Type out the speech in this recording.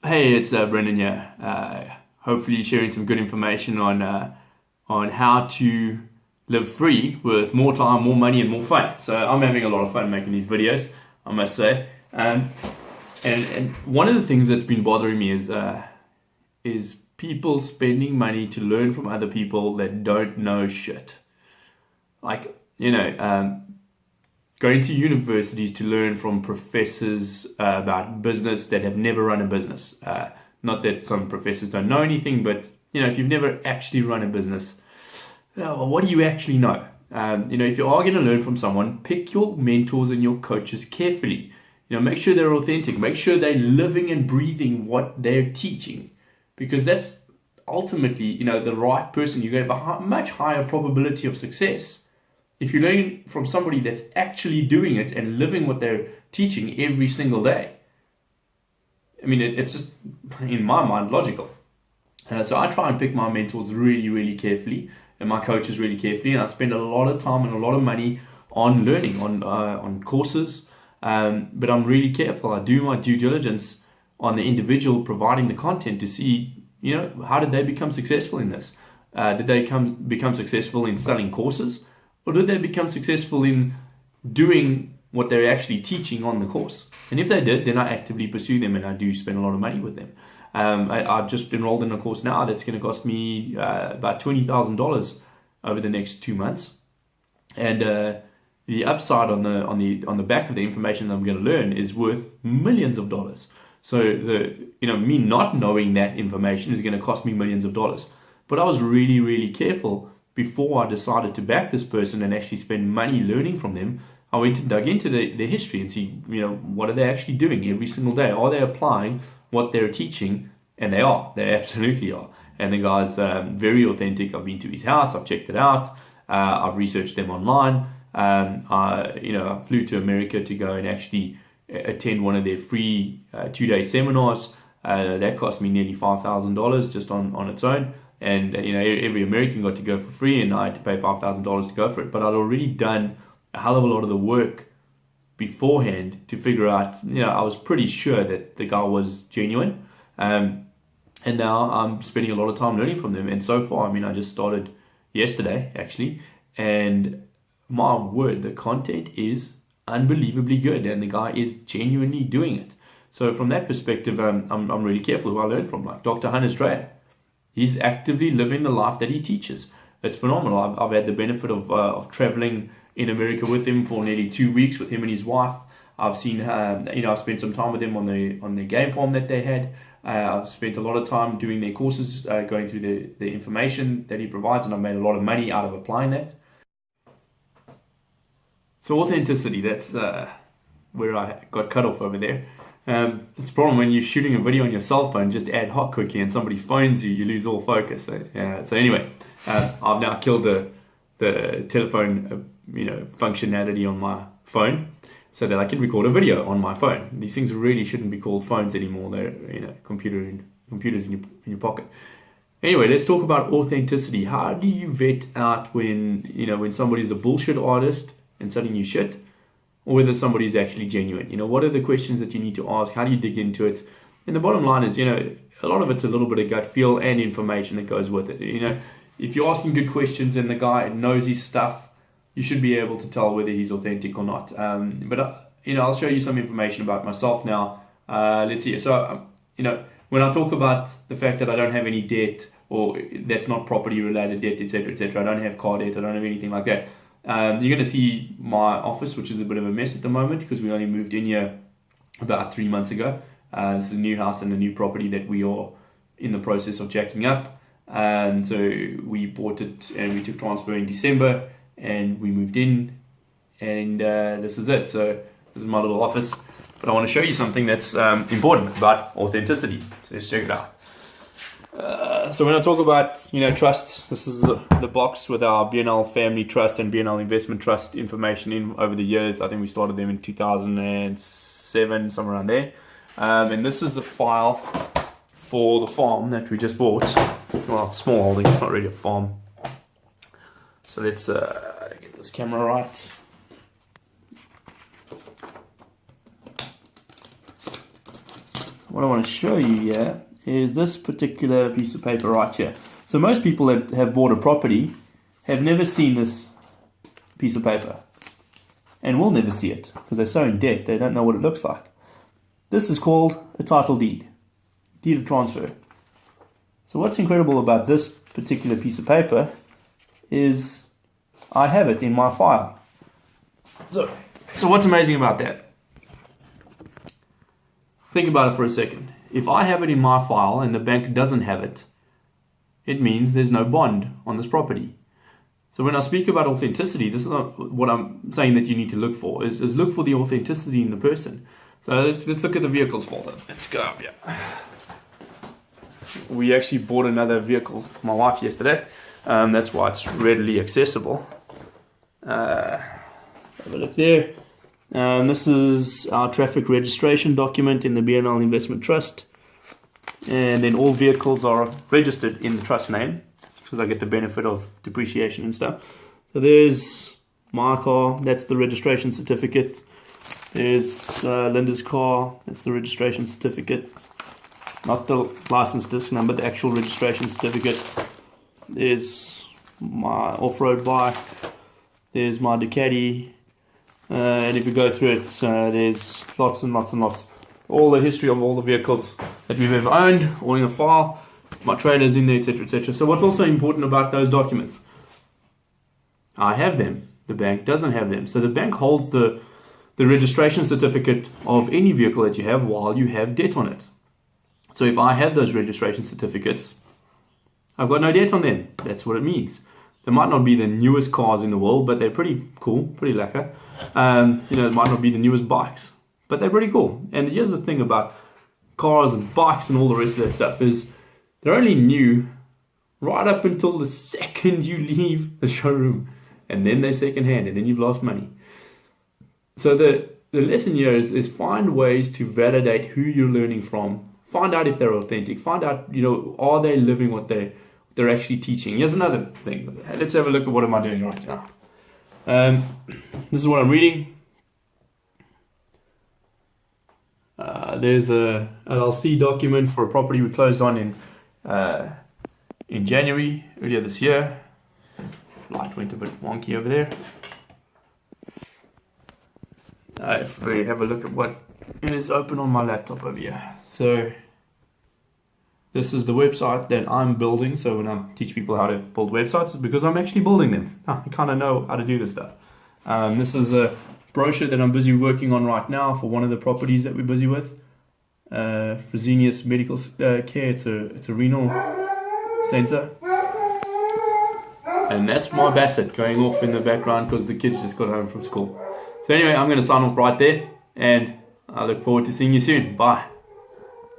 Hey, it's Brendan here. Hopefully, sharing some good information on how to live free with more time, more money, and more fun. So I'm having a lot of fun making these videos, I must say. And one of the things that's been bothering me is people spending money to learn from other people that don't know shit. Like going to universities to learn from professors about business that have never run a business. Not that some professors don't know anything, but if you've never actually run a business, what do you actually know? If you are going to learn from someone, pick your mentors and your coaches carefully. Make sure they're authentic. Make sure they're living and breathing what they're teaching, because that's ultimately, the right person. You're going to have a much higher probability of success if you learn from somebody that's actually doing it and living what they're teaching every single day. I mean, it's just, in my mind, logical. So I try and pick my mentors really, really carefully, and my coaches really carefully, and I spend a lot of time and a lot of money on learning, on courses, but I'm really careful. I do my due diligence on the individual providing the content to see, how did they become successful in this? Did they become successful in selling courses? Or did they become successful in doing what they're actually teaching on the course? And if they did, then I actively pursue them, and I do spend a lot of money with them. I've just enrolled in a course now that's going to cost me about $20,000 over the next 2 months. And the upside on the back of the information that I'm going to learn is worth millions of dollars. So me not knowing that information is going to cost me millions of dollars. But I was really, really careful before I decided to back this person and actually spend money learning from them. I went and dug into their history and see, what are they actually doing every single day? Are they applying what they're teaching? And they are. They absolutely are. And the guy's very authentic. I've been to his house. I've checked it out. I've researched them online. I flew to America to go and actually attend one of their free 2-day seminars. That cost me nearly $5,000 just on its own. And every American got to go for free, and I had to pay $5,000 to go for it. But I'd already done a hell of a lot of the work beforehand to figure out. I was pretty sure that the guy was genuine, and now I'm spending a lot of time learning from them. And so far, I just started yesterday actually, and my word, the content is unbelievably good, and the guy is genuinely doing it. So from that perspective, I'm really careful who I learn from, like Dr. Hannes Dreyer. He's actively living the life that he teaches. It's phenomenal. I've had the benefit of traveling in America with him for nearly 2 weeks with him and his wife. I've seen, I've spent some time with him on the game farm that they had. I've spent a lot of time doing their courses, going through the information that he provides, and I've made a lot of money out of applying that. So authenticity, that's where I got cut off over there. It's a problem when you're shooting a video on your cell phone just ad hoc quickly and somebody phones you, you lose all focus. So anyway, I've now killed the telephone functionality on my phone so that I can record a video on my phone. These things really shouldn't be called phones anymore. They're computers in your pocket. Anyway, let's talk about authenticity. How do you vet out when somebody's a bullshit artist and selling you shit, or whether somebody's actually genuine? What are the questions that you need to ask? How do you dig into it? And the bottom line is, a lot of it's a little bit of gut feel and information that goes with it. If you're asking good questions and the guy knows his stuff, you should be able to tell whether he's authentic or not. But I'll show you some information about myself now. Let's see. So, when I talk about the fact that I don't have any debt, or that's not property related debt, etc., etc., I don't have car debt, I don't have anything like that. You're going to see my office, which is a bit of a mess at the moment because we only moved in here about 3 months ago. This is a new house and a new property that we are in the process of jacking up. So we bought it and we took transfer in December and we moved in, and this is it. So this is my little office, but I want to show you something that's important about authenticity. So let's check it out. So when I talk about trusts, this is the box with our BNL Family Trust and BNL Investment Trust information in over the years. I think we started them in 2007, somewhere around there. And this is the file for the farm that we just bought. Well, small holding, it's not really a farm. So let's get this camera right. what I want to show you here is this particular piece of paper right here. So most people that have bought a property have never seen this piece of paper and will never see it because they're so in debt they don't know what it looks like. This is called a title deed, deed of transfer. So what's incredible about this particular piece of paper is I have it in my file. So what's amazing about that? Think about it for a second. If I have it in my file and the bank doesn't have it, it means there's no bond on this property. So when I speak about authenticity, this is not what I'm saying that you need to look for, is look for the authenticity in the person. So let's look at the vehicles folder. Let's go up here. We actually bought another vehicle for my wife yesterday. That's why it's readily accessible. Have a look there. This is our traffic registration document in the BNL Investment Trust. And then all vehicles are registered in the trust name because I get the benefit of depreciation and stuff. So there's my car, that's the registration certificate. There's Linda's car, that's the registration certificate. Not the license disc number, the actual registration certificate. There's my off-road bike. There's my Ducati. And if you go through it, there's lots and lots and lots. All the history of all the vehicles that we've ever owned, all in a file. My trailer's in there, etc., etc. So what's also important about those documents? I have them. The bank doesn't have them. So the bank holds the registration certificate of any vehicle that you have while you have debt on it. So if I have those registration certificates, I've got no debt on them. That's what it means. They might not be the newest cars in the world, but they're pretty cool, pretty lacquer. It might not be the newest bikes, but they're pretty cool. And here's the thing about cars and bikes and all the rest of that stuff is they're only new right up until the second you leave the showroom, and then they're secondhand, and then you've lost money. So the lesson here is find ways to validate who you're learning from. Find out if they're authentic. Find out, are they living what they're actually teaching. Here's another thing. Let's have a look at what am I doing right now. This is what I'm reading. There's a LLC document for a property we closed on in January earlier this year. Light went a bit wonky over there. If we have a look at what it is open on my laptop over here. So this is the website that I'm building. So when I teach people how to build websites, it's because I'm actually building them. I kind of know how to do this stuff. This is a brochure that I'm busy working on right now for one of the properties that we're busy with. Fresenius Medical Care. It's a renal center. And that's my Bassett going off in the background because the kids just got home from school. So anyway, I'm going to sign off right there. And I look forward to seeing you soon. Bye.